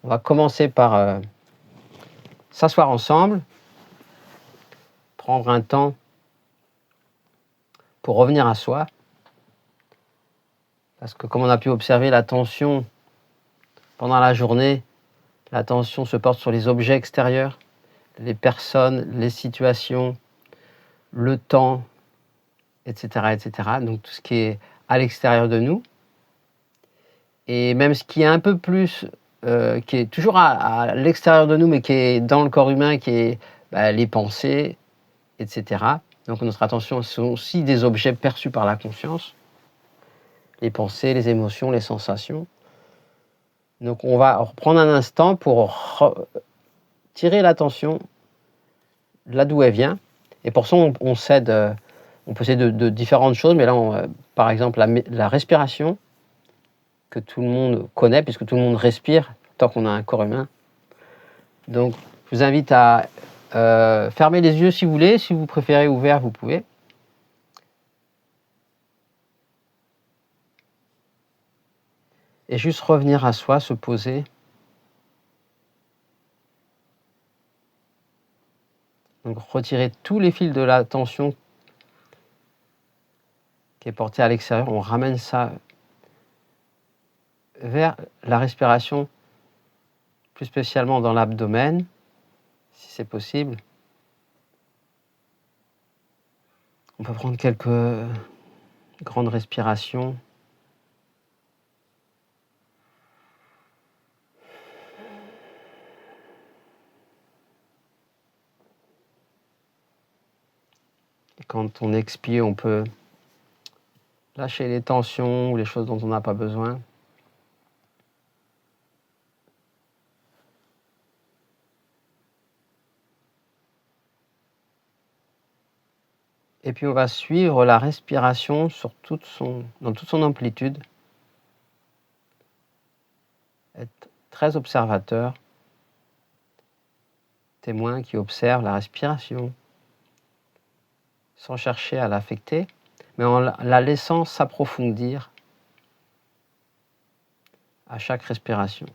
On va commencer par s'asseoir ensemble, prendre un temps pour revenir à soi. Parce que comme on a pu observer l'attention pendant la journée, l'attention se porte sur les objets extérieurs, les personnes, les situations, le temps, etc., etc. Donc tout ce qui est à l'extérieur de nous. Et même ce qui est un peu plus, qui est toujours à l'extérieur de nous, mais qui est dans le corps humain, qui est les pensées, etc. Donc notre attention sont aussi des objets perçus par la conscience, les pensées, les émotions, les sensations. Donc on va reprendre un instant pour tirer l'attention là d'où elle vient. Et pour ça, on peut essayer de différentes choses, mais là, par exemple, la respiration, que tout le monde connaît, puisque tout le monde respire tant qu'on a un corps humain. Donc, je vous invite à fermer les yeux si vous voulez. Si vous préférez ouvert, vous pouvez. Et juste revenir à soi, se poser. Donc, retirer tous les fils de l'attention qui est porté à l'extérieur. On ramène ça vers la respiration, plus spécialement dans l'abdomen, si c'est possible. On peut prendre quelques grandes respirations. Et quand on expire, on peut lâcher les tensions ou les choses dont on n'a pas besoin. Et puis on va suivre la respiration dans toute son amplitude. Être très observateur, témoin qui observe la respiration, sans chercher à l'affecter, mais en la laissant s'approfondir à chaque respiration.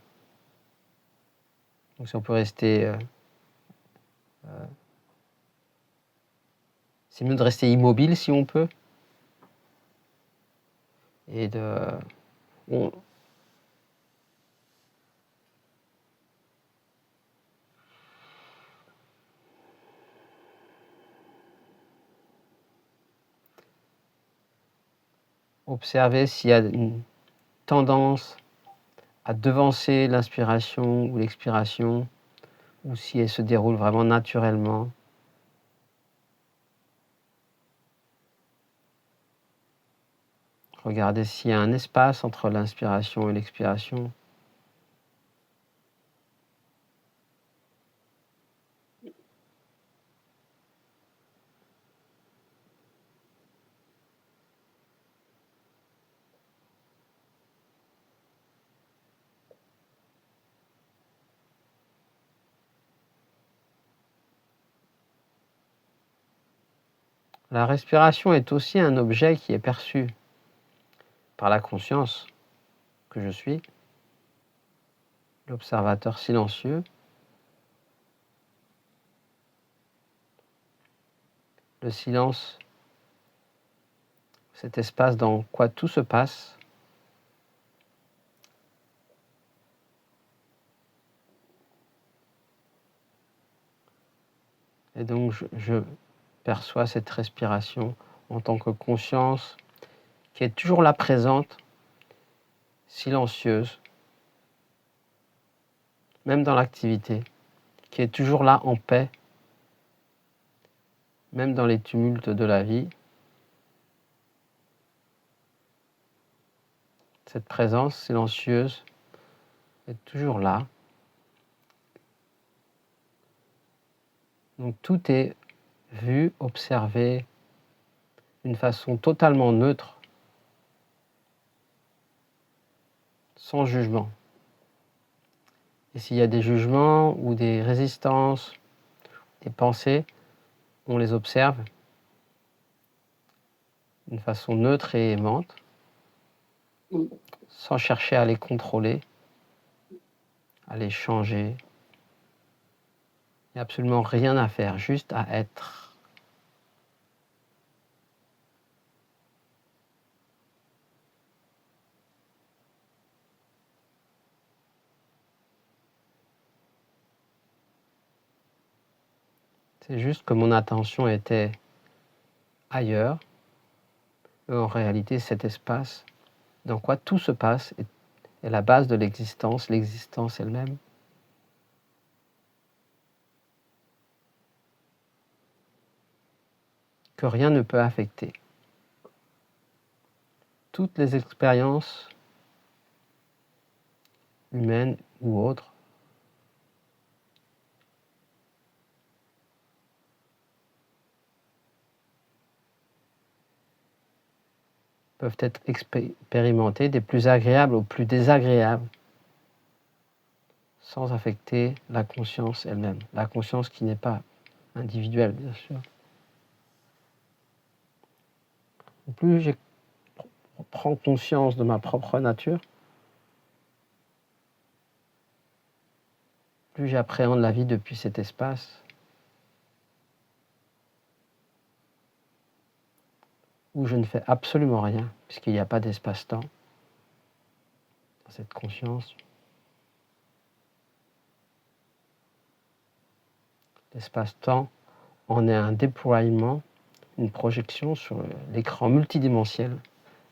Donc si on peut rester... c'est mieux de rester immobile si on peut. Et observer s'il y a une tendance à devancer l'inspiration ou l'expiration, ou si elle se déroule vraiment naturellement. Regardez s'il y a un espace entre l'inspiration et l'expiration. La respiration est aussi un objet qui est perçu par la conscience que je suis, l'observateur silencieux. Le silence, cet espace dans quoi tout se passe. Et donc je perçois cette respiration en tant que conscience qui est toujours là présente, silencieuse, même dans l'activité, qui est toujours là en paix, même dans les tumultes de la vie. Cette présence silencieuse est toujours là. Donc tout est vu, observé d'une façon totalement neutre, sans jugement. Et s'il y a des jugements ou des résistances, des pensées, on les observe d'une façon neutre et aimante, sans chercher à les contrôler, à les changer. Il n'y a absolument rien à faire, juste à être. C'est juste que mon attention était ailleurs. Et en réalité, cet espace dans quoi tout se passe est la base de l'existence elle-même. Que rien ne peut affecter. Toutes les expériences humaines ou autres peuvent être expérimentées des plus agréables aux plus désagréables sans affecter la conscience elle-même. La conscience qui n'est pas individuelle, bien sûr. Plus je prends conscience de ma propre nature, plus j'appréhende la vie depuis cet espace où je ne fais absolument rien, puisqu'il n'y a pas d'espace-temps dans cette conscience. L'espace-temps en est un déploiement, une projection sur l'écran multidimensionnel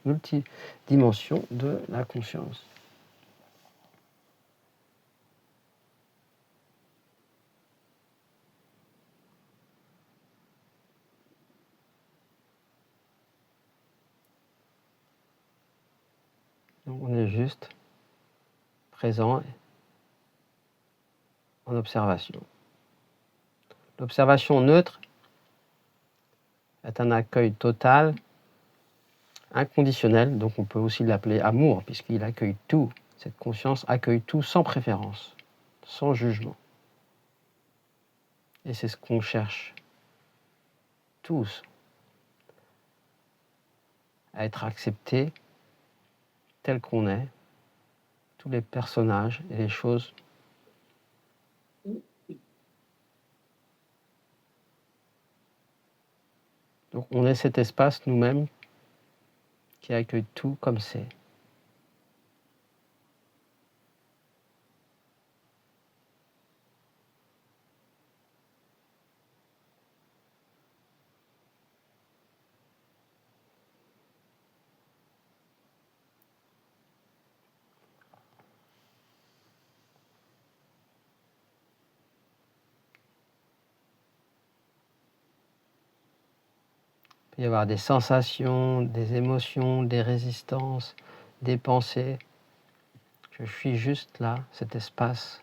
de la conscience. Donc on est juste présent en observation. L'observation neutre est un accueil total, inconditionnel, donc on peut aussi l'appeler amour, puisqu'il accueille tout. Cette conscience accueille tout sans préférence, sans jugement. Et c'est ce qu'on cherche tous, à être acceptés tels qu'on est, tous les personnages et les choses. Donc on est cet espace nous-mêmes qui accueille tout comme c'est. Il peut y avoir des sensations, des émotions, des résistances, des pensées. Je suis juste là, cet espace.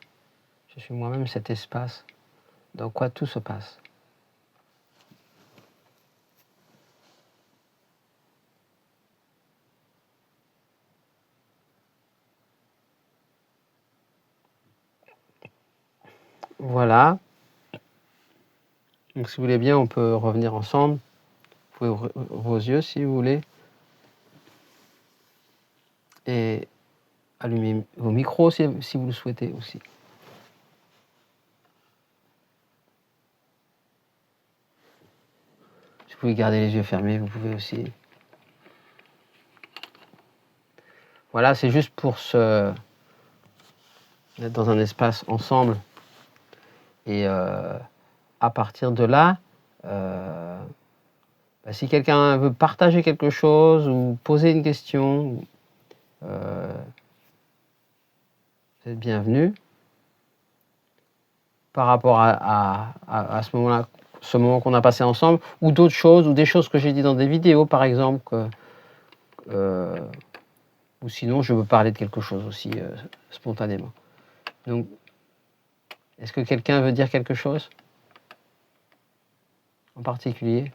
Je suis moi-même cet espace dans quoi tout se passe. Voilà. Donc si vous voulez bien, on peut revenir ensemble. Vous pouvez ouvrir vos yeux si vous voulez. Et allumer vos micros si vous le souhaitez aussi. Si vous pouvez garder les yeux fermés, vous pouvez aussi. Voilà, c'est juste pour être dans un espace ensemble. Et à partir de là, si quelqu'un veut partager quelque chose ou poser une question, vous êtes bienvenu. Par rapport à ce moment-là, ce moment qu'on a passé ensemble, ou d'autres choses, ou des choses que j'ai dit dans des vidéos, par exemple, ou sinon je veux parler de quelque chose aussi spontanément. Donc, est-ce que quelqu'un veut dire quelque chose en particulier?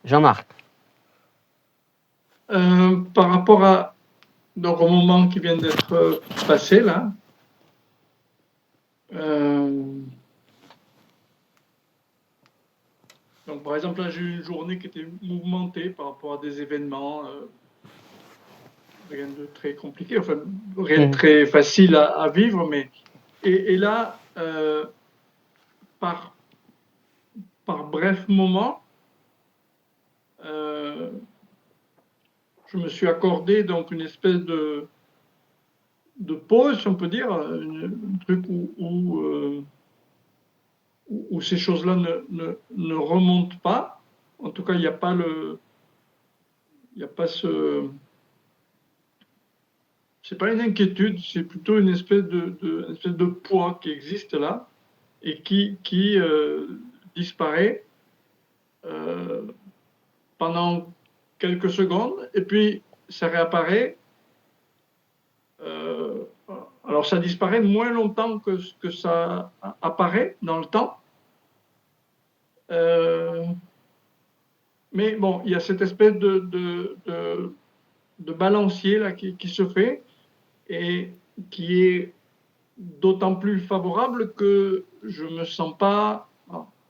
Jean-Marc. Par rapport au moment qui vient d'être passé là, donc par exemple là j'ai eu une journée qui était mouvementée par rapport à des événements rien de très compliqué, enfin, rien de très facile à vivre, mais et là, par bref moment, je me suis accordé donc une espèce de pause, si on peut dire, un truc où ces choses-là ne remontent pas. En tout cas, il n'y a pas c'est pas une inquiétude, c'est plutôt une espèce de poids qui existe là et qui disparaît pendant quelques secondes, et puis ça réapparaît. Alors ça disparaît moins longtemps que ça apparaît dans le temps. Mais bon, il y a cette espèce de balancier là qui se fait et qui est d'autant plus favorable que je me sens pas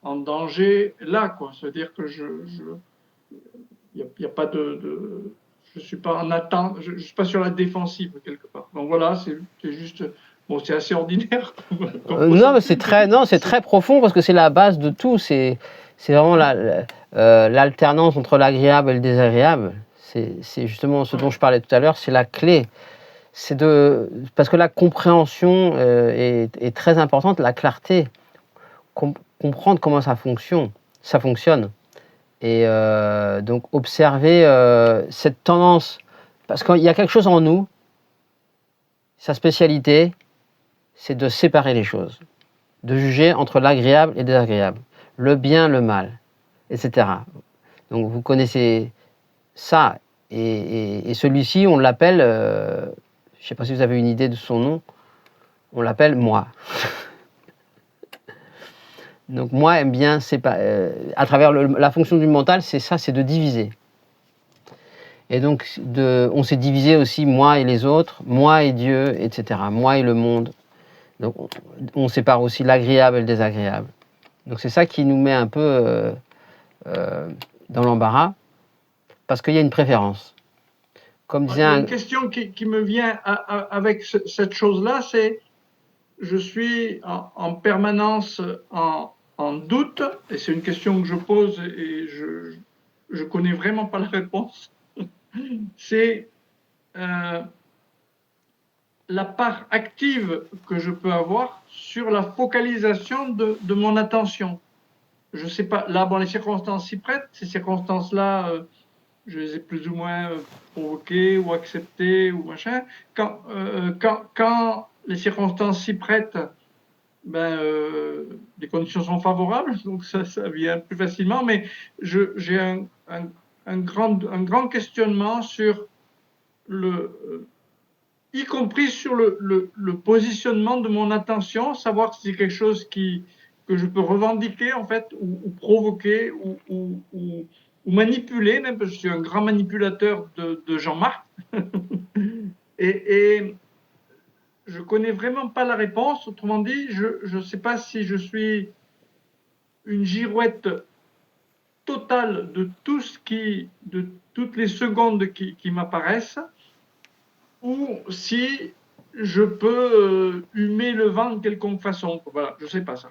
en danger là, quoi. C'est-à-dire que il y a pas je suis pas en attente, je suis pas sur la défensive quelque part. Donc voilà, c'est juste, bon, c'est assez ordinaire. Non, mais c'est très profond parce que c'est la base de tout. C'est vraiment l'alternance entre l'agréable et le désagréable. C'est justement ce dont je parlais tout à l'heure. C'est la clé. Parce que la compréhension est très importante, la clarté, comprendre comment ça fonctionne. Et donc observer cette tendance, parce qu'il y a quelque chose en nous, sa spécialité, c'est de séparer les choses, de juger entre l'agréable et le désagréable, le bien, le mal, etc. Donc vous connaissez ça, et celui-ci, on l'appelle, je ne sais pas si vous avez une idée de son nom, on l'appelle moi. Donc moi aime bien, à travers la fonction du mental, c'est ça, c'est de diviser. Et donc on s'est divisé aussi moi et les autres, moi et Dieu, etc. Moi et le monde. Donc on sépare aussi l'agréable et le désagréable. Donc c'est ça qui nous met un peu dans l'embarras, parce qu'il y a une préférence. Comme disait une question qui me vient avec cette chose-là, c'est je suis en permanence en doute, et c'est une question que je pose et je connais vraiment pas la réponse. C'est la part active que je peux avoir sur la focalisation de mon attention. Je sais pas, là, bon, les circonstances s'y prêtent, ces circonstances-là, je les ai plus ou moins provoquées ou acceptées ou machin. Quand les circonstances s'y prêtent, les conditions sont favorables, donc ça vient plus facilement, mais j'ai un grand questionnement sur y compris sur le positionnement de mon attention, savoir si c'est quelque chose que je peux revendiquer en fait, ou provoquer, ou manipuler, même parce que je suis un grand manipulateur de Jean-Marc. et je connais vraiment pas la réponse. Autrement dit, je ne sais pas si je suis une girouette totale de toutes les secondes qui m'apparaissent, ou si je peux humer le vent de quelconque façon. Voilà, je ne sais pas ça.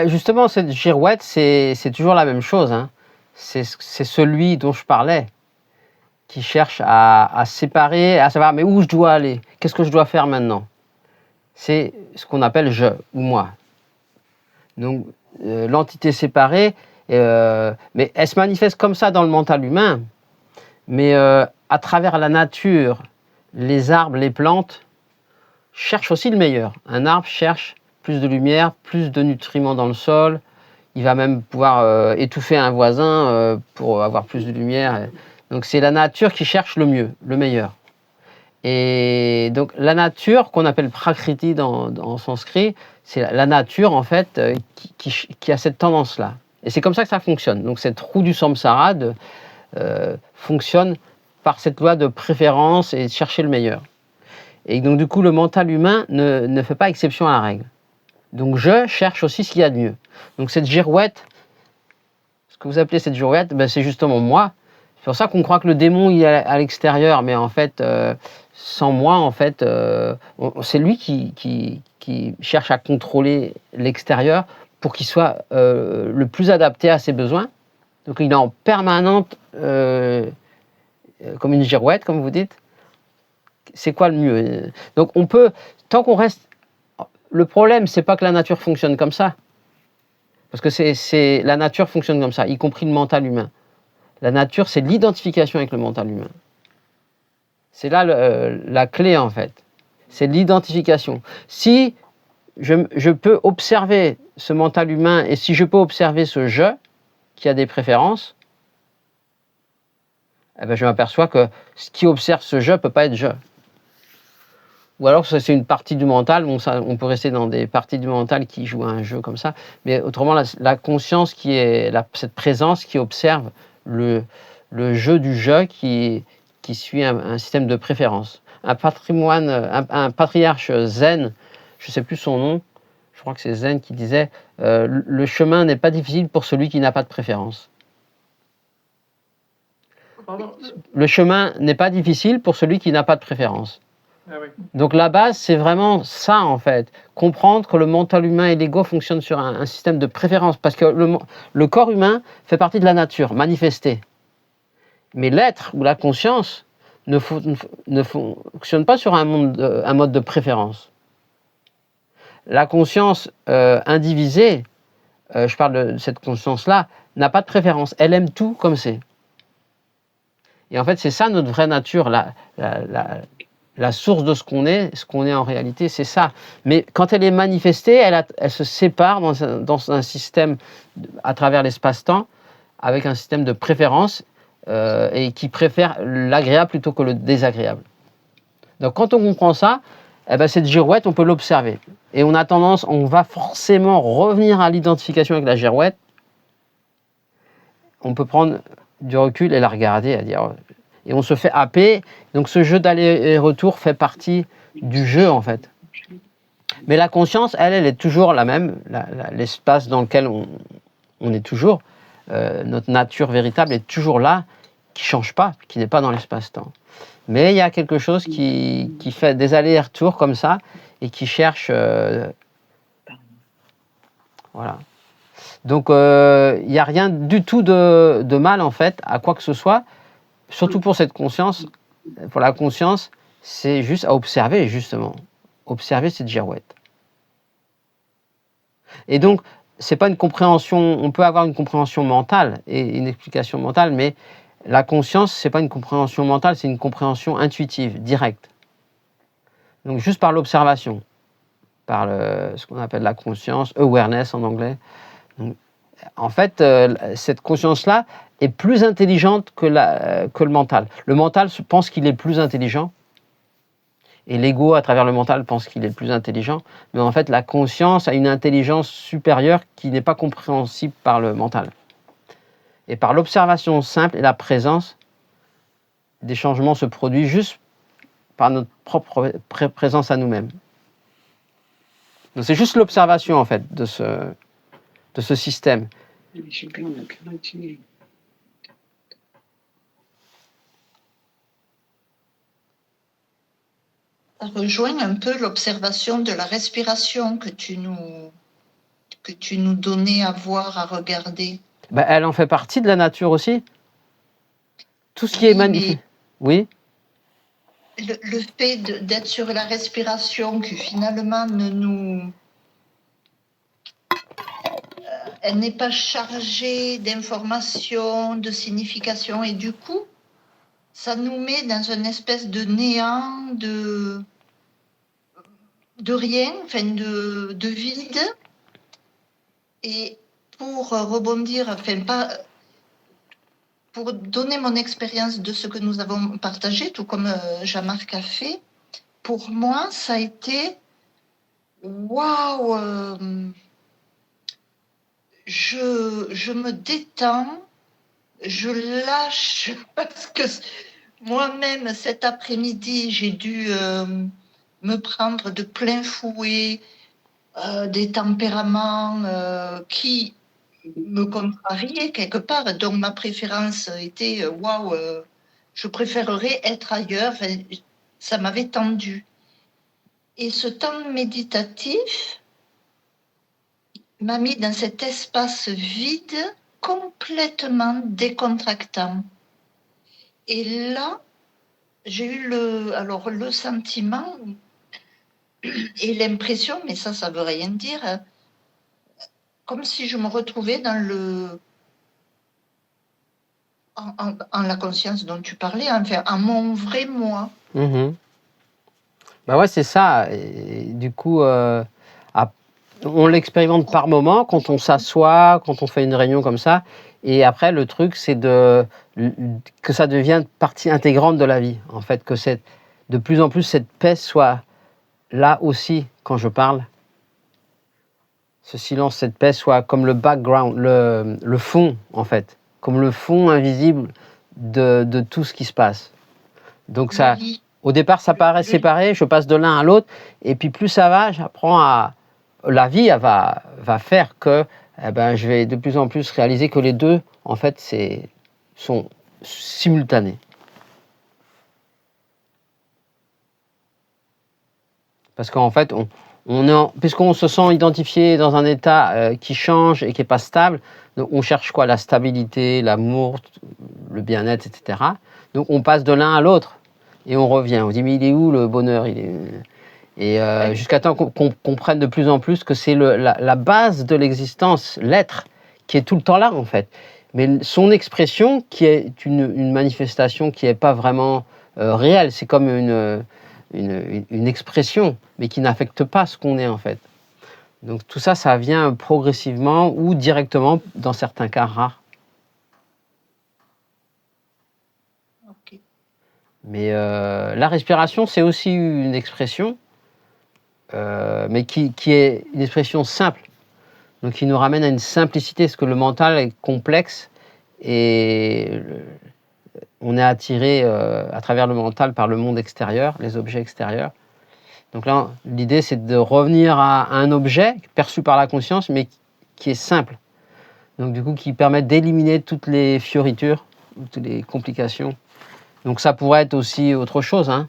Justement, cette girouette, c'est toujours la même chose. Hein. C'est celui dont je parlais, qui cherche à séparer, à savoir mais où je dois aller, qu'est-ce que je dois faire maintenant. C'est ce qu'on appelle je ou moi. Donc l'entité séparée, mais elle se manifeste comme ça dans le mental humain, mais à travers la nature, les arbres, les plantes cherchent aussi le meilleur. Un arbre cherche plus de lumière, plus de nutriments dans le sol. Il va même pouvoir étouffer un voisin pour avoir plus de lumière. Donc c'est la nature qui cherche le mieux, le meilleur. Et donc la nature, qu'on appelle prakriti en sanskrit, c'est la nature en fait qui a cette tendance-là. Et c'est comme ça que ça fonctionne. Donc cette roue du samsara fonctionne par cette loi de préférence et de chercher le meilleur. Et donc du coup le mental humain ne fait pas exception à la règle. Donc je cherche aussi ce qu'il y a de mieux. Donc cette girouette, ce que vous appelez cette girouette, c'est justement moi. C'est pour ça qu'on croit que le démon il est à l'extérieur, mais en fait sans moi, en fait, c'est lui qui cherche à contrôler l'extérieur pour qu'il soit le plus adapté à ses besoins. Donc il est en permanente, comme une girouette, comme vous dites. C'est quoi le mieux? Donc on peut, tant qu'on reste... Le problème, c'est pas que la nature fonctionne comme ça. Parce que la nature fonctionne comme ça, y compris le mental humain. La nature, c'est l'identification avec le mental humain. C'est là la clé, en fait. C'est l'identification. Si je peux observer ce mental humain et si je peux observer ce je qui a des préférences, eh ben je m'aperçois que ce qui observe ce je ne peut pas être je. Ou alors c'est une partie du mental, on peut rester dans des parties du mental qui jouent à un jeu comme ça, mais autrement la conscience qui est cette présence qui observe le jeu du je qui suit un système de préférence. Un patriarche zen, je ne sais plus son nom, je crois que c'est Zen qui disait le chemin n'est pas difficile pour celui qui n'a pas de préférence. Pardon? Le chemin n'est pas difficile pour celui qui n'a pas de préférence. Ah oui. Donc la base, c'est vraiment ça en fait. Comprendre que le mental humain et l'ego fonctionnent sur un système de préférence. Parce que le corps humain fait partie de la nature, manifestée. Mais l'être ou la conscience ne fonctionne pas sur un mode de préférence. La conscience indivisée, je parle de cette conscience-là, n'a pas de préférence. Elle aime tout comme c'est. Et en fait, c'est ça notre vraie nature, la source de ce qu'on est en réalité, c'est ça. Mais quand elle est manifestée, elle se sépare dans un système, à travers l'espace-temps, avec un système de préférence, et qui préfère l'agréable plutôt que le désagréable. Donc quand on comprend ça, eh ben, cette girouette, on peut l'observer. Et on va forcément revenir à l'identification avec la girouette. On peut prendre du recul et la regarder, et on se fait happer. Donc ce jeu d'aller et retour fait partie du jeu en fait. Mais la conscience, elle est toujours la même, l'espace dans lequel on est toujours, notre nature véritable est toujours là, qui ne change pas, qui n'est pas dans l'espace-temps. Mais il y a quelque chose qui fait des allers-retours comme ça et qui cherche... voilà. Donc il n'y a rien du tout de mal en fait à quoi que ce soit, surtout pour cette conscience. Pour la conscience, c'est juste à observer justement, observer cette girouette. Et donc c'est pas une compréhension, on peut avoir une compréhension mentale et une explication mentale, mais la conscience c'est pas une compréhension mentale, c'est une compréhension intuitive, directe. Donc juste par l'observation, par ce qu'on appelle la conscience, awareness en anglais. Donc, en fait, cette conscience-là est plus intelligente que le mental. Le mental pense qu'il est plus intelligent, et l'ego, à travers le mental, pense qu'il est plus intelligent. Mais en fait, la conscience a une intelligence supérieure qui n'est pas compréhensible par le mental. Et par l'observation simple et la présence, des changements se produisent juste par notre propre présence à nous-mêmes. Donc c'est juste l'observation, en fait, de ce système. Ça rejoint un peu l'observation de la respiration que tu nous donnais à voir, à regarder. Ben, elle en fait partie de la nature aussi. Tout ce qui est magnifique. Oui. Le fait d'être sur la respiration, qui finalement elle n'est pas chargée d'informations, de significations, et du coup, ça nous met dans une espèce de néant, de rien, enfin de vide. Et pour rebondir, enfin pas pour donner mon expérience de ce que nous avons partagé, tout comme Jean-Marc a fait, pour moi, ça a été waouh, je me détends, je lâche, parce que moi-même, cet après-midi, j'ai dû me prendre de plein fouet des tempéraments qui me contrariaient quelque part. Donc ma préférence était waouh, je préférerais être ailleurs. Enfin, ça m'avait tendu. Et ce temps méditatif m'a mis dans cet espace vide complètement décontractant. Et là, j'ai eu le sentiment et l'impression, mais ça veut rien dire, comme si je me retrouvais dans en la conscience dont tu parlais, enfin, en mon vrai moi. Mhm. Bah ouais, c'est ça. Et du coup, on l'expérimente par moment quand on s'assoit, quand on fait une réunion comme ça. Et après, le truc, c'est que ça devienne partie intégrante de la vie. En fait, que de plus en plus, cette paix soit là aussi quand je parle. Ce silence, cette paix soit comme le background, le fond, en fait. Comme le fond invisible de tout ce qui se passe. Donc ça, au départ, ça paraît séparé, je passe de l'un à l'autre. Et puis plus ça va, j'apprends à... La vie, elle va faire que je vais de plus en plus réaliser que les deux, en fait, sont simultanés. Parce qu'en fait, puisqu'on se sent identifié dans un état qui change et qui n'est pas stable, donc on cherche quoi? La stabilité, l'amour, le bien-être, etc. Donc on passe de l'un à l'autre et on revient. On dit mais il est où le bonheur? Et jusqu'à temps qu'on comprenne de plus en plus que c'est la base de l'existence, l'être, qui est tout le temps là en fait. Mais son expression, qui est une manifestation qui n'est pas vraiment réelle, c'est comme une expression, mais qui n'affecte pas ce qu'on est en fait. Donc tout ça, ça vient progressivement ou directement, dans certains cas rares. Okay. Mais la respiration, c'est aussi une expression, mais qui est une expression simple. Donc qui nous ramène à une simplicité, parce que le mental est complexe et on est attiré à travers le mental par le monde extérieur, les objets extérieurs. Donc là, l'idée, c'est de revenir à un objet perçu par la conscience, mais qui est simple. Donc du coup, qui permet d'éliminer toutes les fioritures, toutes les complications. Donc ça pourrait être aussi autre chose, hein.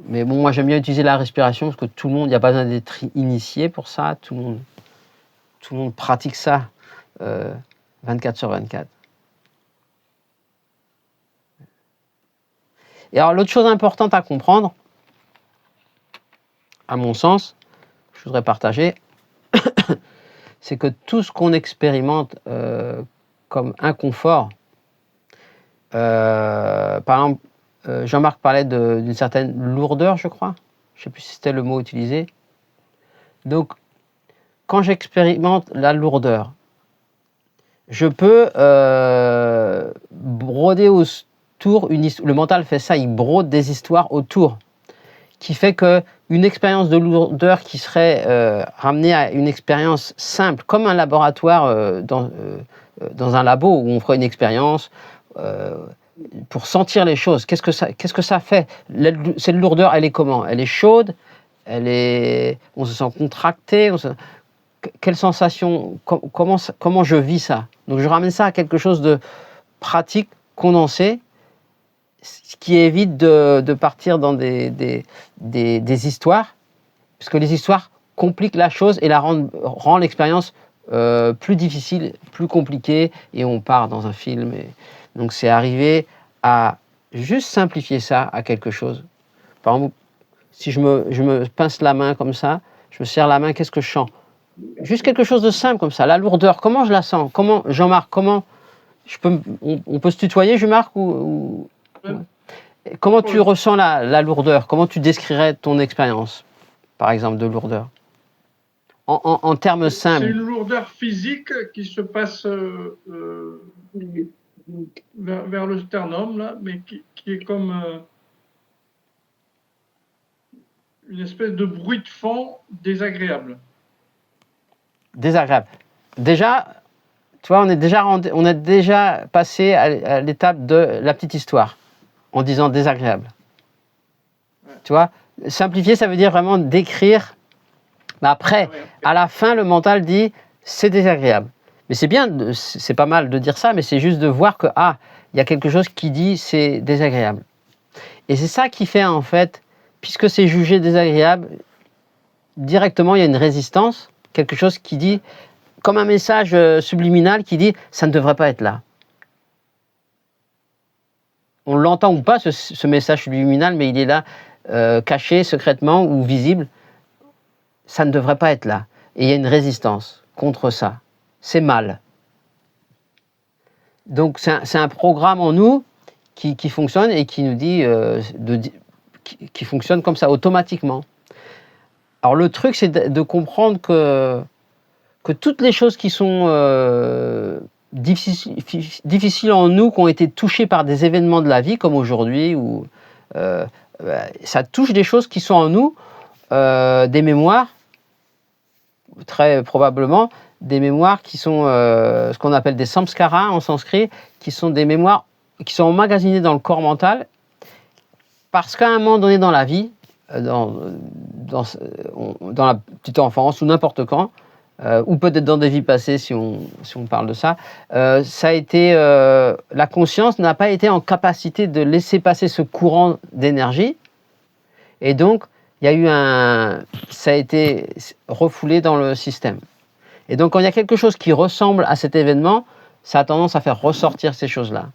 Mais bon, moi j'aime bien utiliser la respiration parce que tout le monde, il n'y a pas besoin d'être initié pour ça, tout le monde pratique ça 24 sur 24. Et alors l'autre chose importante à comprendre, à mon sens, je voudrais partager, c'est que tout ce qu'on expérimente comme inconfort, par exemple, Jean-Marc parlait d'une certaine lourdeur, je crois. Je ne sais plus si c'était le mot utilisé. Donc, quand j'expérimente la lourdeur, je peux broder autour le mental fait ça, il brode des histoires autour, qui fait qu'une expérience de lourdeur qui serait ramenée à une expérience simple, comme un laboratoire dans un labo où on ferait une expérience pour sentir les choses. Qu'est-ce que ça fait? Cette lourdeur, elle est comment? Elle est chaude, on se sent contracté, quelle sensation, comment je vis ça? Donc je ramène ça à quelque chose de pratique, condensé, ce qui évite de partir dans des histoires, puisque les histoires compliquent la chose et rend l'expérience plus difficile, plus compliquée, et on part dans un film. Donc c'est arriver à juste simplifier ça à quelque chose. Par exemple, si je me pince la main comme ça, je me serre la main, qu'est-ce que je sens? Juste quelque chose de simple comme ça. La lourdeur, comment je la sens? Comment, Jean-Marc, on peut se tutoyer, Jean-Marc, ou... Comment tu ressens la lourdeur? Comment tu décrirais ton expérience, par exemple, de lourdeur? En termes simples. C'est une lourdeur physique qui se passe vers le sternum, là, mais qui est comme une espèce de bruit de fond désagréable. Désagréable. Déjà, tu vois, on est déjà passé à l'étape de la petite histoire, en disant désagréable. Ouais. Tu vois, simplifier, ça veut dire vraiment décrire. Mais après, à la fin, le mental dit c'est désagréable. Mais c'est bien, c'est pas mal de dire ça, mais c'est juste de voir que il y a quelque chose qui dit c'est désagréable. Et c'est ça qui fait, en fait, puisque c'est jugé désagréable, directement, il y a une résistance, quelque chose qui dit, comme un message subliminal qui dit, ça ne devrait pas être là. On l'entend ou pas, ce message subliminal, mais il est là, caché, secrètement ou visible. Ça ne devrait pas être là. Et il y a une résistance contre ça. C'est mal. Donc c'est un programme en nous qui fonctionne et qui nous dit, qui fonctionne comme ça, automatiquement. Alors le truc, c'est de comprendre que toutes les choses qui sont difficiles en nous, qui ont été touchées par des événements de la vie, comme aujourd'hui, où ça touche des choses qui sont en nous, des mémoires, très probablement, des mémoires qui sont ce qu'on appelle des samskaras en sanskrit, qui sont des mémoires qui sont emmagasinées dans le corps mental, parce qu'à un moment donné dans la vie, dans la petite enfance ou n'importe quand, ou peut-être dans des vies passées si on parle de ça, ça a été, la conscience n'a pas été en capacité de laisser passer ce courant d'énergie, et donc il y a eu ça a été refoulé dans le système. Et donc quand il y a quelque chose qui ressemble à cet événement, ça a tendance à faire ressortir ces choses-là.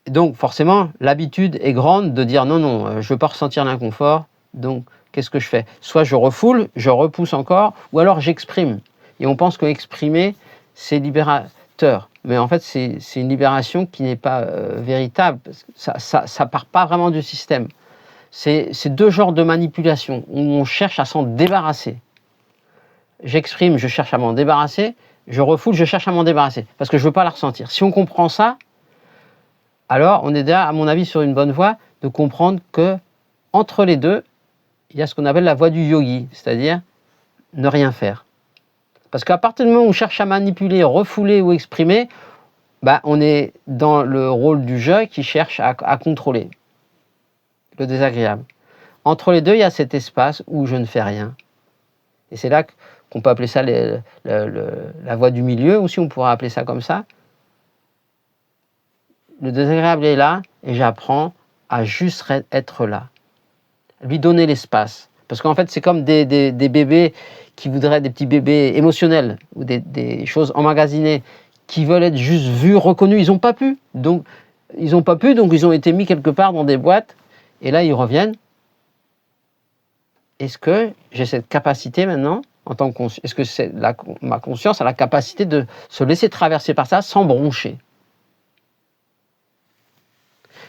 Donc forcément, l'habitude est grande de dire non, je ne veux pas ressentir l'inconfort, donc qu'est-ce que je fais? Soit je refoule, je repousse encore, ou alors j'exprime. Et on pense que exprimer, c'est libérateur. Mais en fait, c'est une libération qui n'est pas véritable. Ça ne part pas vraiment du système. C'est deux genres de manipulation où on cherche à s'en débarrasser. J'exprime, je cherche à m'en débarrasser. Je refoule, je cherche à m'en débarrasser. Parce que je ne veux pas la ressentir. Si on comprend ça, alors on est déjà, à mon avis, sur une bonne voie de comprendre que entre les deux, il y a ce qu'on appelle la voie du yogi, c'est-à-dire ne rien faire. Parce qu'à partir du moment où on cherche à manipuler, refouler ou exprimer, on est dans le rôle du je qui cherche à contrôler le désagréable. Entre les deux, il y a cet espace où je ne fais rien. Et c'est là qu'on peut appeler ça la voie du milieu, ou si on pourra appeler ça comme ça. Le désagréable est là, et j'apprends à juste être là. Lui donner l'espace. Parce qu'en fait, c'est comme des bébés qui voudraient, des petits bébés émotionnels, ou des choses emmagasinées, qui veulent être juste vus, reconnus. Ils n'ont pas pu. Donc, ils ont été mis quelque part dans des boîtes, et là, ils reviennent. Est-ce que j'ai cette capacité maintenant, en tant que est-ce que ma conscience a la capacité de se laisser traverser par ça sans broncher?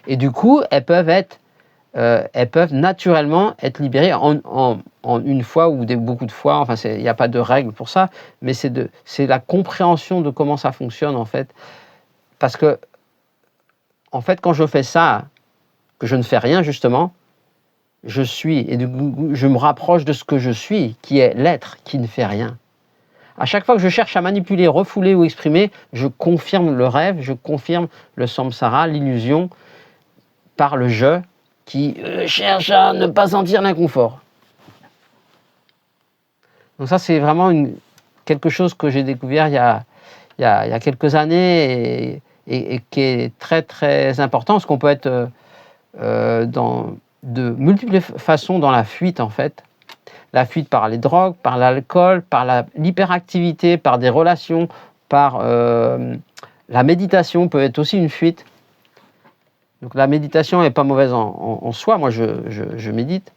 Et du coup, elles peuvent naturellement être libérées en une fois ou beaucoup de fois. Enfin, il n'y a pas de règle pour ça, mais c'est la compréhension de comment ça fonctionne, en fait. Parce que, en fait, quand je fais ça, que je ne fais rien, justement, je suis, et du coup, je me rapproche de ce que je suis, qui est l'être, qui ne fait rien. À chaque fois que je cherche à manipuler, refouler ou exprimer, je confirme le rêve, je confirme le samsara, l'illusion, par le je, qui cherche à ne pas sentir l'inconfort. Donc ça, c'est vraiment quelque chose que j'ai découvert il y a quelques années et qui est très très important, parce qu'on peut être de multiples façons dans la fuite, en fait. La fuite par les drogues, par l'alcool, par l'hyperactivité, par des relations, par la méditation peut être aussi une fuite. Donc la méditation n'est pas mauvaise en soi, moi je médite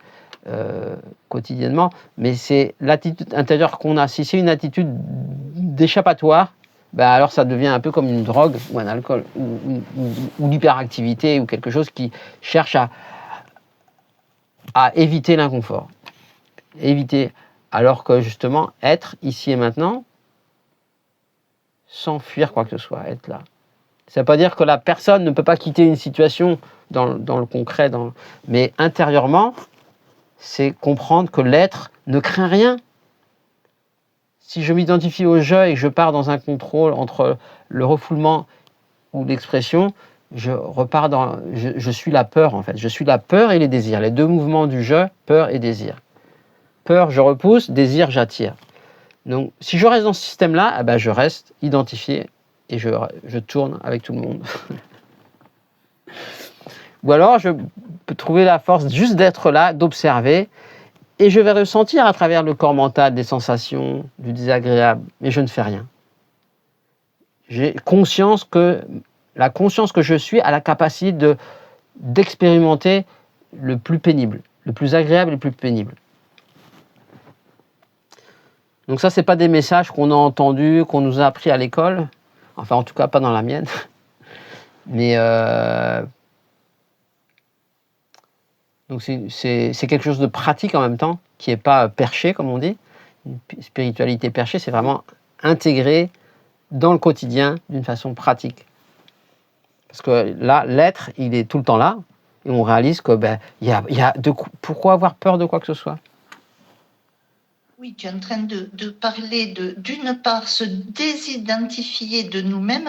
quotidiennement, mais c'est l'attitude intérieure qu'on a. Si c'est une attitude d'échappatoire, alors ça devient un peu comme une drogue ou un alcool, ou l'hyperactivité, ou quelque chose qui cherche à éviter l'inconfort. Éviter, alors que justement, être ici et maintenant, sans fuir quoi que ce soit, être là. Ça ne veut pas dire que la personne ne peut pas quitter une situation dans le concret, mais intérieurement, c'est comprendre que l'être ne craint rien. Si je m'identifie au je et que je pars dans un contrôle entre le refoulement ou l'expression, je suis la peur, en fait. Je suis la peur et les désirs. Les deux mouvements du je, peur et désir. Peur, je repousse, désir, j'attire. Donc, si je reste dans ce système-là, je reste identifié et je tourne avec tout le monde. Ou alors, je peux trouver la force juste d'être là, d'observer, et je vais ressentir à travers le corps mental des sensations, du désagréable, mais je ne fais rien. J'ai conscience que la conscience que je suis a la capacité d'expérimenter le plus pénible, le plus agréable et le plus pénible. Donc ça, c'est pas des messages qu'on a entendus, qu'on nous a appris à l'école, enfin en tout cas pas dans la mienne, mais donc c'est quelque chose de pratique en même temps, qui n'est pas perché comme on dit. Une spiritualité perchée, c'est vraiment intégré dans le quotidien d'une façon pratique. Parce que là, l'être, il est tout le temps là, et on réalise que pourquoi avoir peur de quoi que ce soit? Oui, tu es en train de parler d'une part, se désidentifier de nous-mêmes,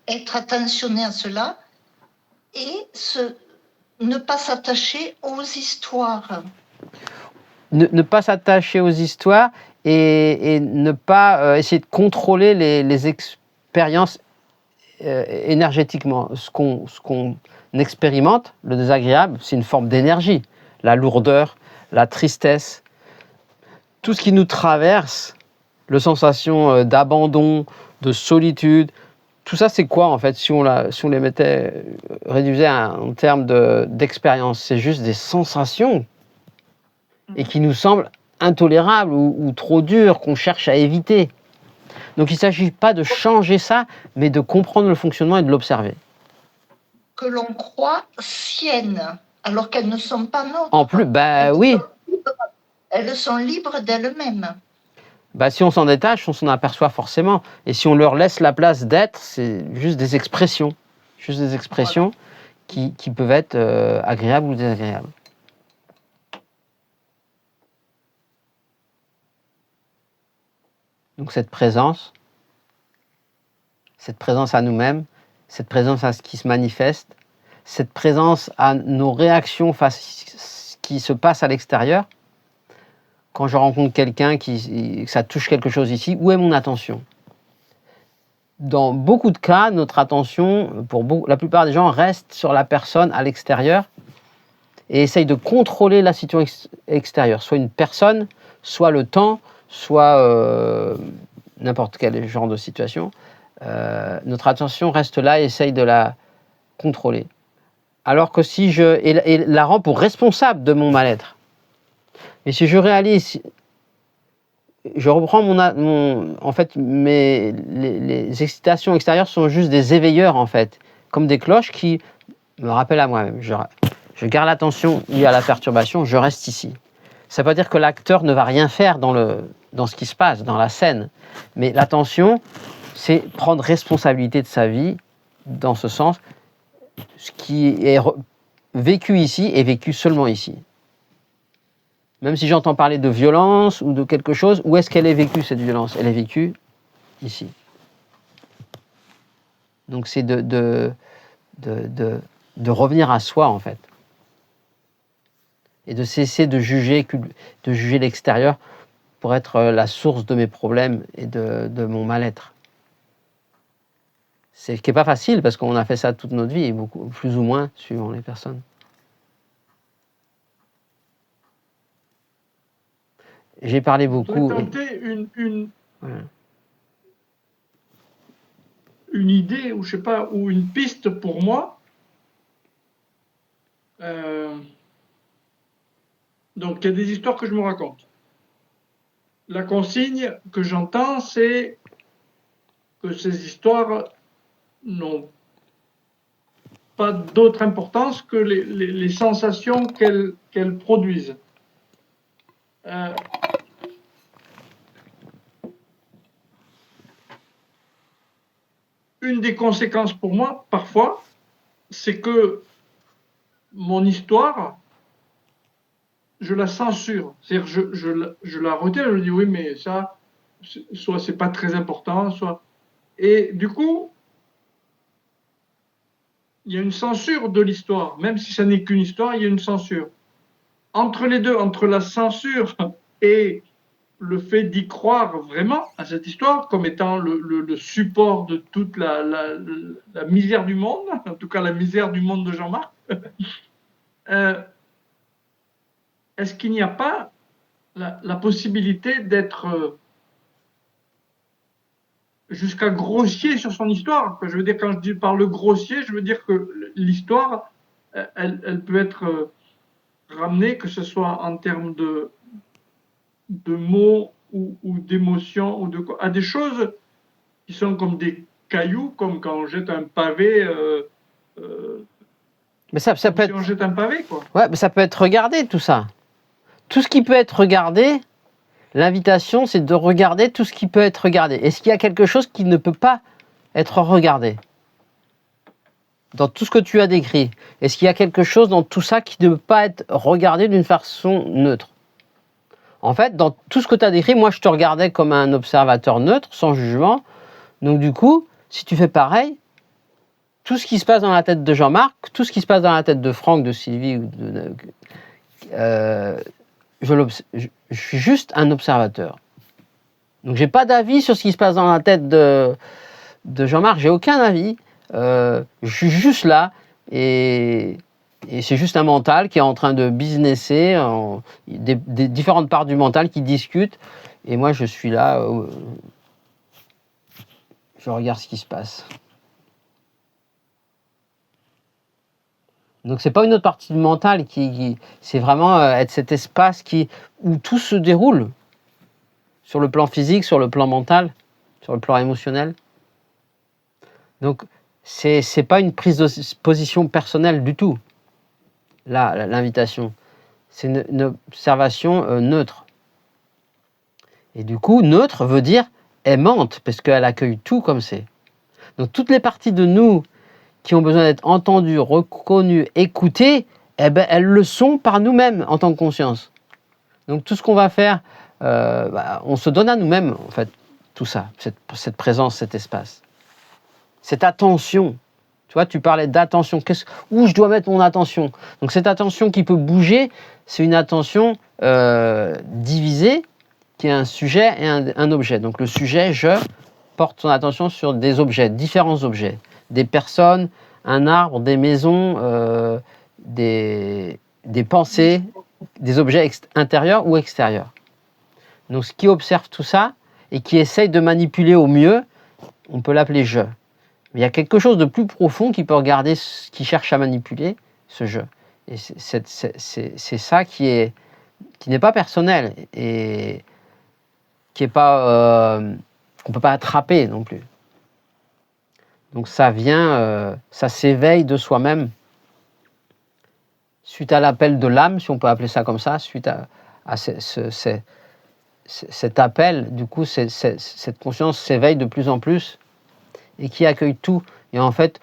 être attentionné à cela, et ne pas s'attacher aux histoires. Ne pas s'attacher aux histoires et ne pas essayer de contrôler les expériences énergétiquement. Ce qu'on expérimente, le désagréable, c'est une forme d'énergie. La lourdeur, la tristesse, tout ce qui nous traverse, les sensations d'abandon, de solitude, tout ça c'est quoi en fait si on les mettait, réduisait en termes d'expérience? C'est juste des sensations et qui nous semblent intolérables ou trop dures, qu'on cherche à éviter. Donc il ne s'agit pas de changer ça, mais de comprendre le fonctionnement et de l'observer. Que l'on croit siennes, alors qu'elles ne sont pas nôtres. En plus, oui. Elles sont libres d'elles-mêmes. Si on s'en détache, on s'en aperçoit forcément. Et si on leur laisse la place d'être, c'est juste des expressions. Juste des expressions qui peuvent être agréables ou désagréables. Donc cette présence à nous-mêmes, cette présence à ce qui se manifeste, cette présence à nos réactions face à ce qui se passe à l'extérieur. Quand je rencontre quelqu'un que ça touche quelque chose ici, où est mon attention? Dans beaucoup de cas, notre attention, pour la plupart des gens, reste sur la personne à l'extérieur et essaye de contrôler la situation extérieure, soit une personne, soit le temps, soit n'importe quel genre de situation. Notre attention reste là et essaye de la contrôler. Alors que si et la rend pour responsable de mon mal-être. Et si je réalise, je reprends en fait, les excitations extérieures sont juste des éveilleurs en fait, comme des cloches qui me rappellent à moi-même. Je garde l'attention liée à la perturbation, je reste ici. Ça ne veut pas dire que l'acteur ne va rien faire dans ce qui se passe, dans la scène. Mais l'attention, c'est prendre responsabilité de sa vie, dans ce sens, ce qui est vécu ici est vécu seulement ici. Même si j'entends parler de violence ou de quelque chose, où est-ce qu'elle est vécue cette violence? Elle est vécue ici. Donc c'est de revenir à soi en fait. Et de cesser de juger l'extérieur pour être la source de mes problèmes et de mon mal-être. C'est ce qui n'est pas facile parce qu'on a fait ça toute notre vie, et beaucoup, plus ou moins, suivant les personnes. J'ai parlé beaucoup. Je voudrais tenter une idée, ou je sais pas, ou une piste pour moi. Donc, il y a des histoires que je me raconte. La consigne que j'entends, c'est que ces histoires n'ont pas d'autre importance que les sensations qu'elles produisent. Une des conséquences pour moi, parfois, c'est que mon histoire, je la censure. C'est-à-dire, je la retiens, je dis oui, mais ça, soit c'est pas très important, soit. Et du coup, il y a une censure de l'histoire. Même si ça n'est qu'une histoire, il y a une censure. Entre les deux, entre la censure et le fait d'y croire vraiment à cette histoire comme étant le support de toute la misère du monde, en tout cas la misère du monde de Jean-Marc, Est-ce qu'il n'y a pas la possibilité d'être jusqu'à grossier sur son histoire? Je veux dire, quand je parle de grossier, je veux dire que l'histoire, elle peut être ramenée, que ce soit en termes de mots ou d'émotions, à des choses qui sont comme des cailloux, comme quand on jette un pavé. Mais ça peut si on jette un pavé, quoi. Ouais, mais ça peut être regardé, tout ça. Tout ce qui peut être regardé, l'invitation, c'est de regarder tout ce qui peut être regardé. Est-ce qu'il y a quelque chose qui ne peut pas être regardé dans tout ce que tu as décrit? Est-ce qu'il y a quelque chose dans tout ça qui ne peut pas être regardé d'une façon neutre? En fait, dans tout ce que tu as décrit, moi, je te regardais comme un observateur neutre, sans jugement. Donc, du coup, si tu fais pareil, tout ce qui se passe dans la tête de Jean-Marc, tout ce qui se passe dans la tête de Franck, de Sylvie, je suis juste un observateur. Donc, j'ai pas d'avis sur ce qui se passe dans la tête de Jean-Marc. J'ai aucun avis. Je suis juste là et c'est juste un mental qui est en train de businesser, des différentes parts du mental qui discutent. Et moi, je suis là, je regarde ce qui se passe. Donc, c'est pas une autre partie du mental c'est vraiment être cet espace où tout se déroule sur le plan physique, sur le plan mental, sur le plan émotionnel. Donc, c'est pas une prise de position personnelle du tout. Là, l'invitation, c'est une observation neutre. Et du coup, neutre veut dire aimante, parce qu'elle accueille tout comme c'est. Donc, toutes les parties de nous qui ont besoin d'être entendues, reconnues, écoutées, eh ben, elles le sont par nous-mêmes en tant que conscience. Donc, tout ce qu'on va faire, on se donne à nous-mêmes, en fait, tout ça, cette présence, cet espace. Cette attention. Tu vois, tu parlais d'attention. Où je dois mettre mon attention? Donc, cette attention qui peut bouger, c'est une attention divisée, qui est un sujet et un objet. Donc, le sujet, je porte son attention sur des objets, différents objets. Des personnes, un arbre, des maisons, des pensées, des objets intérieurs ou extérieurs. Donc, ce qui observe tout ça et qui essaye de manipuler au mieux, on peut l'appeler je. Mais il y a quelque chose de plus profond qui peut regarder, qui cherche à manipuler ce jeu. Et c'est ça qui n'est pas personnel et qui est pas qu'on peut pas attraper non plus. Donc ça vient, ça s'éveille de soi-même suite à l'appel de l'âme, si on peut appeler ça comme ça, suite à cet appel. Du coup, cette conscience s'éveille de plus en plus et qui accueille tout. Et en fait,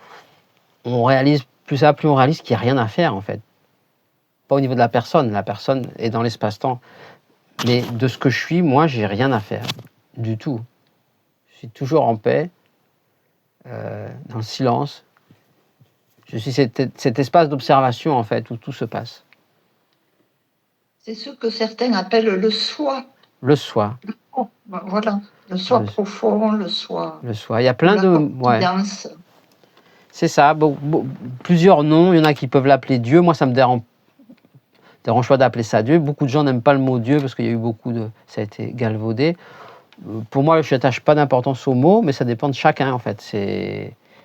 on réalise plus on réalise qu'il n'y a rien à faire en fait. Pas au niveau de la personne est dans l'espace-temps. Mais de ce que je suis, moi, j'ai rien à faire du tout. Je suis toujours en paix, dans le silence. Je suis cet espace d'observation en fait où tout se passe. C'est ce que certains appellent le soi. Le soi. Voilà, le soi profond, le soi. Le soi. Il y a plein de. Ouais. C'est ça. Plusieurs noms. Il y en a qui peuvent l'appeler Dieu. Moi, ça me dérange pas d'appeler ça Dieu. Beaucoup de gens n'aiment pas le mot Dieu parce qu'il y a eu ça a été galvaudé. Pour moi, je n'attache pas d'importance au mot, mais ça dépend de chacun en fait.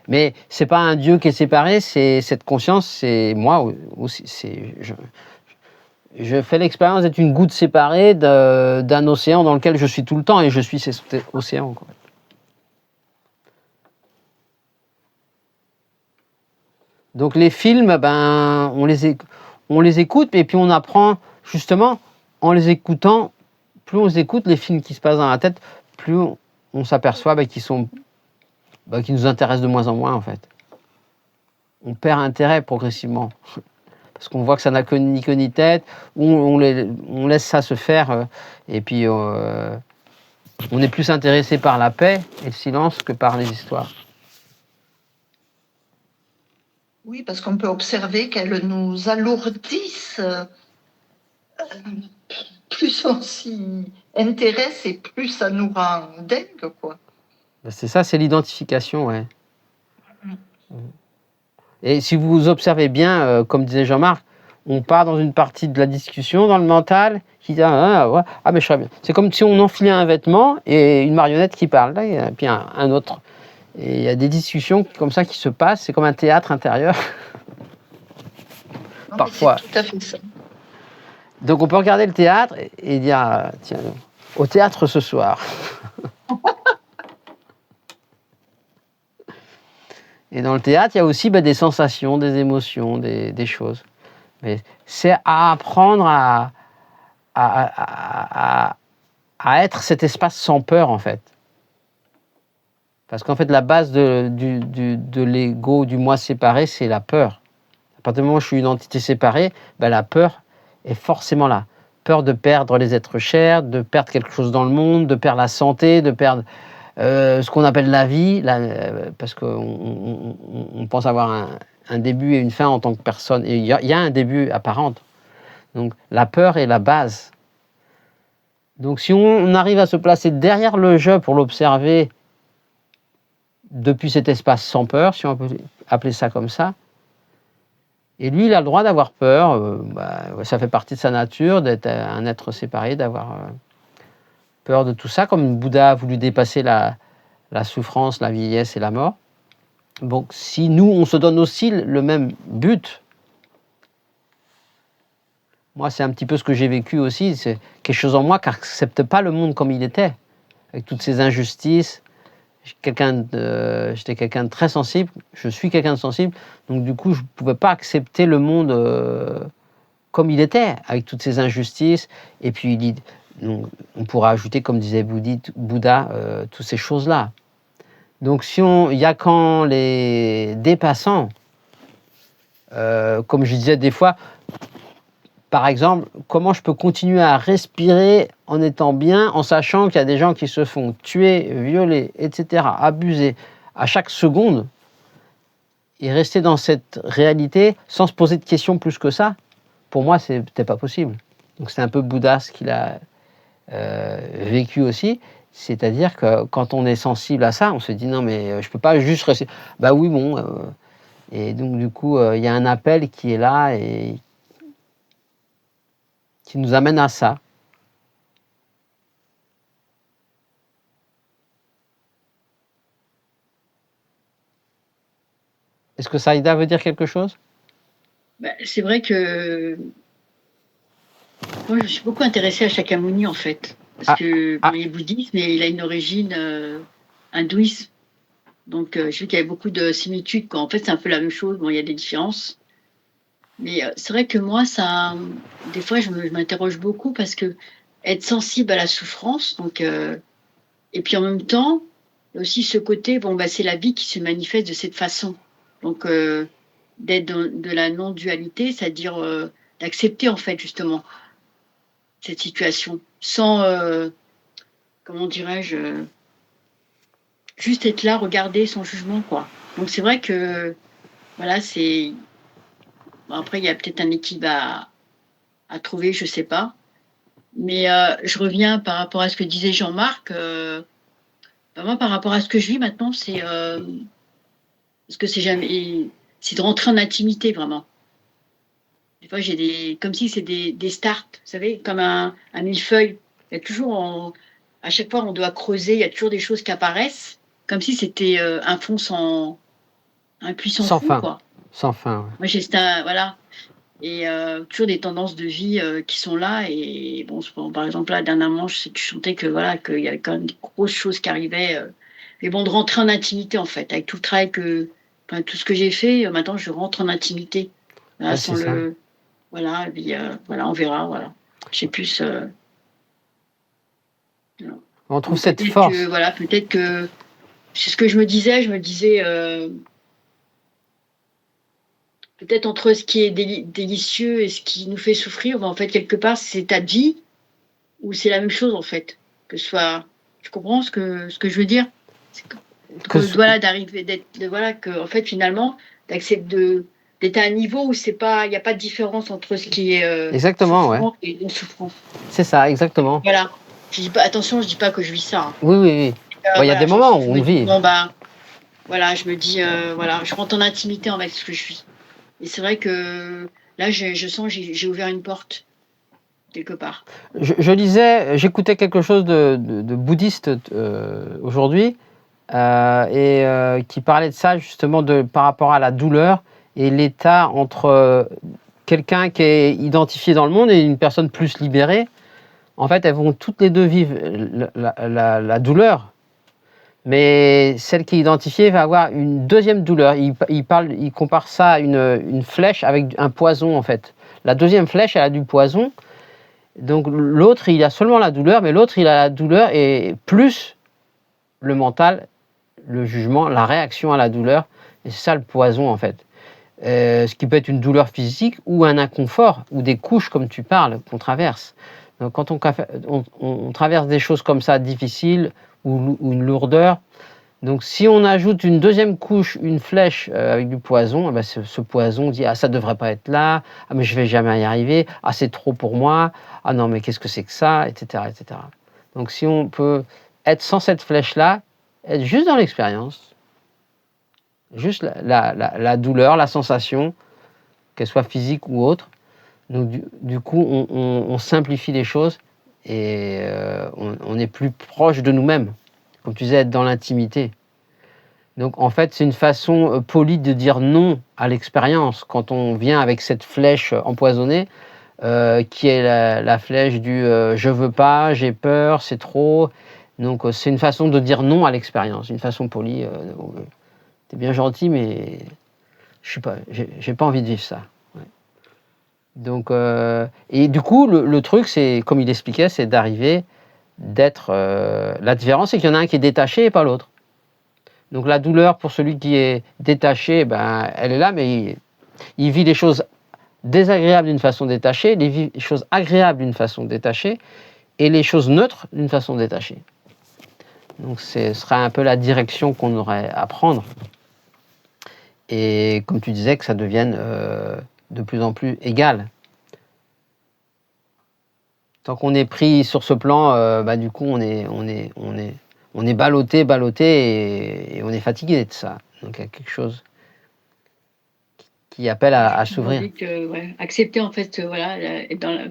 Mais c'est pas un Dieu qui est séparé. C'est cette conscience. C'est moi aussi. Je fais l'expérience d'être une goutte séparée d'un océan dans lequel je suis tout le temps et je suis cet océan. Quoi. Donc les films, on les écoute et puis on apprend justement en les écoutant. Plus on les écoute, les films qui se passent dans la tête, plus on s'aperçoit qu'ils nous intéressent de moins en moins en fait. On perd intérêt progressivement. Parce qu'on voit que ça n'a ni queue ni tête, ou on laisse ça se faire, et puis on est plus intéressé par la paix et le silence que par les histoires. Oui, parce qu'on peut observer qu'elles nous alourdissent. Plus on s'y intéresse et plus ça nous rend dingue, quoi. C'est ça, c'est l'identification, ouais. Et si vous observez bien, comme disait Jean-Marc, on part dans une partie de la discussion dans le mental qui dit ouais, mais je serais bien. C'est comme si on enfilait un vêtement et une marionnette qui parle, là, et puis un autre. Et il y a des discussions comme ça qui se passent, c'est comme un théâtre intérieur. Non, Parfois. c'est tout à fait ça. Donc on peut regarder le théâtre et dire tiens, au théâtre ce soir. Et dans le théâtre, il y a aussi des sensations, des émotions, des choses. Mais c'est à apprendre à être cet espace sans peur, en fait. Parce qu'en fait, la base de l'ego, du moi séparé, c'est la peur. À partir du moment où je suis une entité séparée, la peur est forcément là. Peur de perdre les êtres chers, de perdre quelque chose dans le monde, de perdre la santé, de perdre ce qu'on appelle la vie, parce qu'on pense avoir un début et une fin en tant que personne. Et il y a un début apparent. Donc la peur est la base. Donc si on arrive à se placer derrière le jeu pour l'observer depuis cet espace sans peur, si on peut appeler ça comme ça, et lui, il a le droit d'avoir peur, ça fait partie de sa nature, d'être un être séparé, d'avoir peur de tout ça, comme Bouddha a voulu dépasser la souffrance, la vieillesse et la mort. Donc si nous, on se donne aussi le même but, moi c'est un petit peu ce que j'ai vécu aussi, c'est quelque chose en moi qui n'accepte pas le monde comme il était, avec toutes ces injustices. J'étais quelqu'un de très sensible, je suis quelqu'un de sensible, donc du coup je ne pouvais pas accepter le monde comme il était, avec toutes ces injustices, et puis on pourra ajouter, comme disait Bouddha, toutes ces choses-là. Donc il y a quand les dépassants, comme je disais des fois, par exemple, comment je peux continuer à respirer en étant bien, en sachant qu'il y a des gens qui se font tuer, violer, etc., abuser à chaque seconde, et rester dans cette réalité sans se poser de questions plus que ça, pour moi, c'était pas possible. Donc c'est un peu Bouddha ce qu'il a vécu aussi, c'est-à-dire que quand on est sensible à ça, on se dit non mais je peux pas juste rester. Oui bon, et donc du coup il y a un appel qui est là et qui nous amène à ça. Est-ce que Saïda veut dire quelque chose? C'est vrai que moi, je suis beaucoup intéressée à Shakyamuni, en fait. Parce que il est bouddhiste, mais il a une origine hindouiste. Donc, je sais qu'il y a beaucoup de similitudes. En fait, c'est un peu la même chose. Bon, il y a des différences. Mais c'est vrai que moi, des fois, je m'interroge beaucoup parce que être sensible à la souffrance, donc, et puis en même temps, il y a aussi ce côté, c'est la vie qui se manifeste de cette façon. Donc, d'être de la non-dualité, c'est-à-dire d'accepter, en fait, justement, cette situation, sans, comment dirais-je, juste être là, regarder sans jugement, quoi. Donc, c'est vrai que, voilà, c'est... après, il y a peut-être un équilibre à trouver, je sais pas. Mais je reviens par rapport à ce que disait Jean-Marc. Moi, par rapport à ce que je vis maintenant, c'est parce que c'est de rentrer en intimité vraiment. Des fois, j'ai comme si c'est des starts, vous savez, comme un millefeuille. Il y a toujours, à chaque fois, on doit creuser. Il y a toujours des choses qui apparaissent, comme si c'était un fond un puits sans fond, fin. quoi. Sans fin. Ouais. Moi, voilà. Et toujours des tendances de vie qui sont là. Et par exemple, là, dernièrement, je sentais que voilà, qu'il y avait quand même des grosses choses qui arrivaient. Mais de rentrer en intimité, en fait, avec tout le travail tout ce que j'ai fait, maintenant, je rentre en intimité. Voilà, sans le... Voilà, et puis, voilà, on verra, voilà. J'ai plus... On trouve cette force. Peut-être que... C'est ce que je me disais peut-être entre ce qui est délicieux et ce qui nous fait souffrir, en fait, quelque part, c'est ta vie ou c'est la même chose, en fait. Que ce soit... Tu comprends ce que je veux dire? Voilà, en fait, finalement, d'accepter d'être à un niveau où il n'y a pas de différence entre ce qui est exactement, et une souffrance. C'est ça, exactement. Voilà. Attention, je dis pas que je vis ça. Hein. Oui. Il y a des moments où on vit. voilà, je me dis, voilà, je rentre en intimité avec ce que je suis. Et c'est vrai que là, je sens que j'ai ouvert une porte quelque part. Je lisais, j'écoutais quelque chose de bouddhiste aujourd'hui qui parlait de ça justement par rapport à la douleur et l'état entre quelqu'un qui est identifié dans le monde et une personne plus libérée. En fait, elles vont toutes les deux vivre la douleur, mais celle qui est identifiée va avoir une deuxième douleur. Il compare ça à une flèche avec un poison en fait. La deuxième flèche, elle a du poison. Donc l'autre, il a seulement la douleur, mais l'autre, il a la douleur et plus le mental, le jugement, la réaction à la douleur. Et c'est ça le poison en fait. Ce qui peut être une douleur physique ou un inconfort, ou des couches comme tu parles, qu'on traverse. Donc quand on traverse des choses comme ça difficiles ou une lourdeur, donc si on ajoute une deuxième couche, une flèche avec du poison, eh ben ce poison dit « Ah, ça ne devrait pas être là, ah mais je ne vais jamais y arriver, ah c'est trop pour moi, ah non mais qu'est-ce que c'est que ça ?» etc., etc. Donc si on peut être sans cette flèche-là, être juste dans l'expérience, juste la douleur, la sensation, qu'elle soit physique ou autre, donc du coup on simplifie les choses et on est plus proche de nous-mêmes. Comme tu disais, être dans l'intimité. Donc en fait, c'est une façon polie de dire non à l'expérience quand on vient avec cette flèche empoisonnée qui est la flèche du je veux pas, j'ai peur, c'est trop. Donc c'est une façon de dire non à l'expérience, une façon polie. T'es bien gentil, mais j'ai pas envie de vivre ça. Ouais. Donc et du coup, le truc, c'est comme il expliquait, c'est d'arriver d'être. La différence, c'est qu'il y en a un qui est détaché et pas l'autre. Donc la douleur pour celui qui est détaché, ben, elle est là, mais il vit les choses désagréables d'une façon détachée, il vit les choses agréables d'une façon détachée, et les choses neutres d'une façon détachée. Donc ce sera un peu la direction qu'on aurait à prendre. Et comme tu disais, que ça devienne de plus en plus égal. Tant qu'on est pris sur ce plan, du coup on est ballotté et on est fatigué de ça. Donc il y a quelque chose qui appelle à s'ouvrir. Ouais, accepter en fait, voilà, je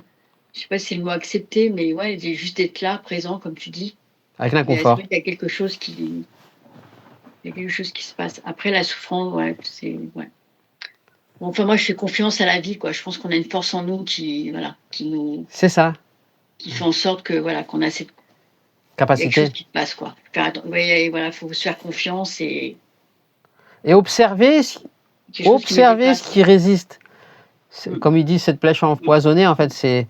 sais pas si c'est le mot accepter, mais ouais, juste d'être là, présent, comme tu dis. Avec l'inconfort. Il y a quelque chose qui se passe. Après la souffrance, ouais, c'est ouais. Bon, enfin moi je fais confiance à la vie, quoi. Je pense qu'on a une force en nous qui nous. C'est ça. Qui fait en sorte que voilà qu'on a cette capacité. Quelque chose qui te passe, quoi. Ouais, voilà, faut se faire confiance et observer ce qui résiste. Comme il dit, cette flèche empoisonnée, en fait, c'est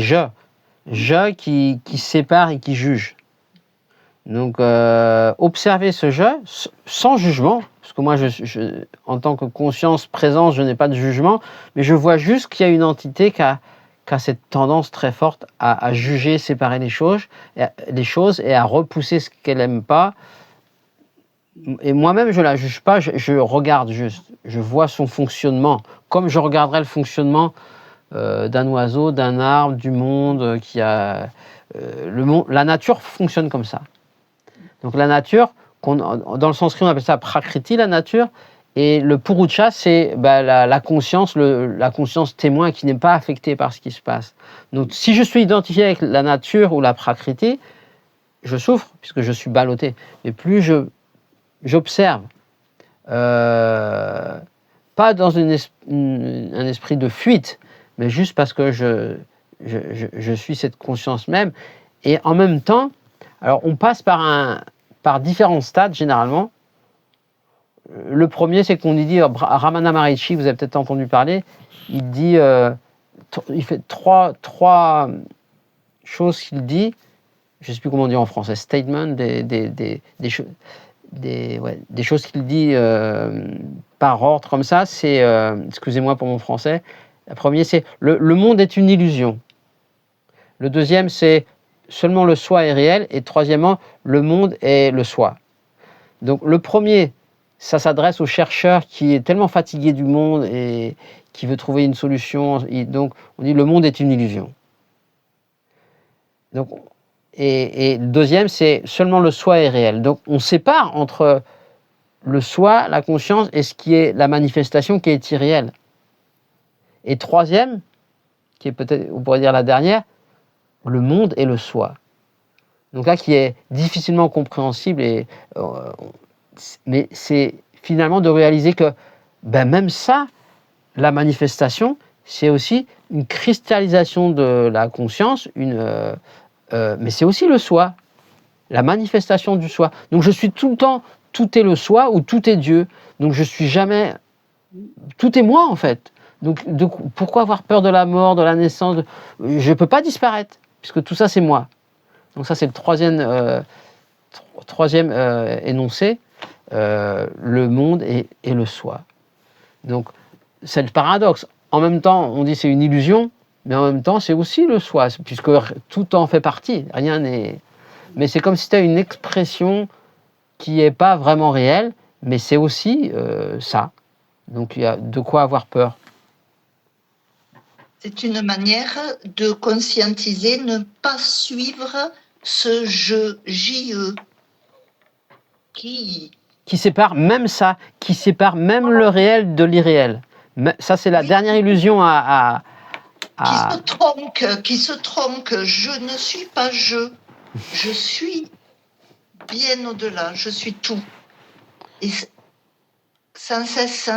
je qui sépare et qui juge. Donc, observer ce je sans jugement, parce que moi, en tant que conscience, présence, je n'ai pas de jugement, mais je vois juste qu'il y a une entité qui a cette tendance très forte à juger, séparer les choses et à repousser ce qu'elle n'aime pas. Et moi-même, je ne la juge pas, je regarde juste. Je vois son fonctionnement, comme je regarderais le fonctionnement d'un oiseau, d'un arbre, du monde qui a... la nature fonctionne comme ça. Donc la nature, dans le sanskrit on appelle ça prakriti, la nature, et le purucha, c'est la conscience, la conscience témoin qui n'est pas affectée par ce qui se passe. Donc si je suis identifié avec la nature ou la prakriti, je souffre puisque je suis ballotté. Mais plus j'observe, pas dans un esprit de fuite, mais juste parce que je suis cette conscience même. Et en même temps, alors on passe par différents stades généralement. Le premier, c'est qu'on dit, Ramana Maharishi, vous avez peut-être entendu parler, il dit, il fait trois choses qu'il dit, je ne sais plus comment dire en français, statement, des choses qu'il dit par ordre comme ça, c'est, excusez-moi pour mon français, le premier c'est le monde est une illusion. Le deuxième c'est seulement le soi est réel et troisièmement le monde est le soi. Donc le premier, ça s'adresse au chercheur qui est tellement fatigué du monde et qui veut trouver une solution. Donc on dit le monde est une illusion. Donc, et le deuxième, c'est seulement le soi est réel. Donc on sépare entre le soi, la conscience, et ce qui est la manifestation qui est irréelle. Et troisième, qui est peut-être, on pourrait dire la dernière, le monde et le soi. Donc là, qui est difficilement compréhensible, mais c'est finalement de réaliser que même ça, la manifestation, c'est aussi une cristallisation de la conscience, mais c'est aussi le soi, la manifestation du soi. Donc je suis tout le temps, tout est le soi ou tout est Dieu. Donc je suis jamais, tout est moi en fait. Donc pourquoi avoir peur de la mort, de la naissance Je ne peux pas disparaître, puisque tout ça c'est moi. Donc ça c'est le troisième énoncé, le monde et le soi. Donc c'est le paradoxe. En même temps, on dit c'est une illusion, mais en même temps c'est aussi le soi, puisque tout en fait partie. Rien n'est. Mais c'est comme si c'était une expression qui n'est pas vraiment réelle, mais c'est aussi ça. Donc il y a de quoi avoir peur. C'est une manière de conscientiser, ne pas suivre ce je, J-E, qui sépare même ça, qui sépare même le réel de l'irréel. Ça, c'est la dernière illusion qui se tronque. Je ne suis pas je suis bien au-delà, je suis tout. Et sans cesse,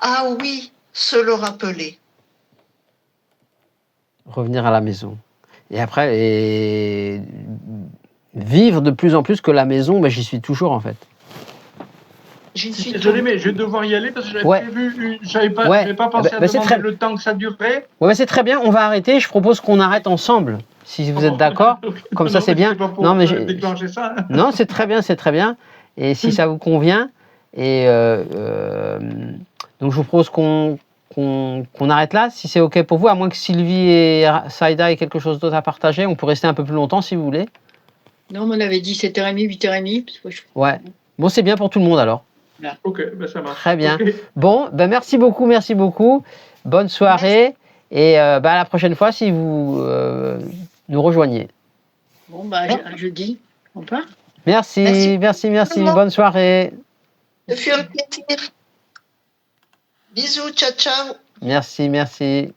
ah oui, se le rappeler. Revenir à la maison. Et après, vivre de plus en plus que la maison, j'y suis toujours en fait. Désolé, mais je vais devoir y aller parce que j'avais pas pensé à demander le temps que ça durerait. Ouais, c'est très bien, on va arrêter. Je propose qu'on arrête ensemble, si vous êtes d'accord. Comme ça, c'est bien. Non, mais déclencher ça. Non, c'est très bien, c'est très bien. Et si ça vous convient, donc je vous propose qu'on arrête là, si c'est OK pour vous, à moins que Sylvie et Saïda aient quelque chose d'autre à partager. On peut rester un peu plus longtemps si vous voulez. Non, mais on avait dit 7h30, 8h30. Ouais. Bon, c'est bien pour tout le monde alors. Là. Ok, ça marche. Très bien. Okay. Bon, merci beaucoup. Bonne soirée. Et à la prochaine fois si vous nous rejoignez. Bon, jeudi, on part. Merci. Bonne soirée. Ce fut un plaisir. Bisous, ciao. Merci.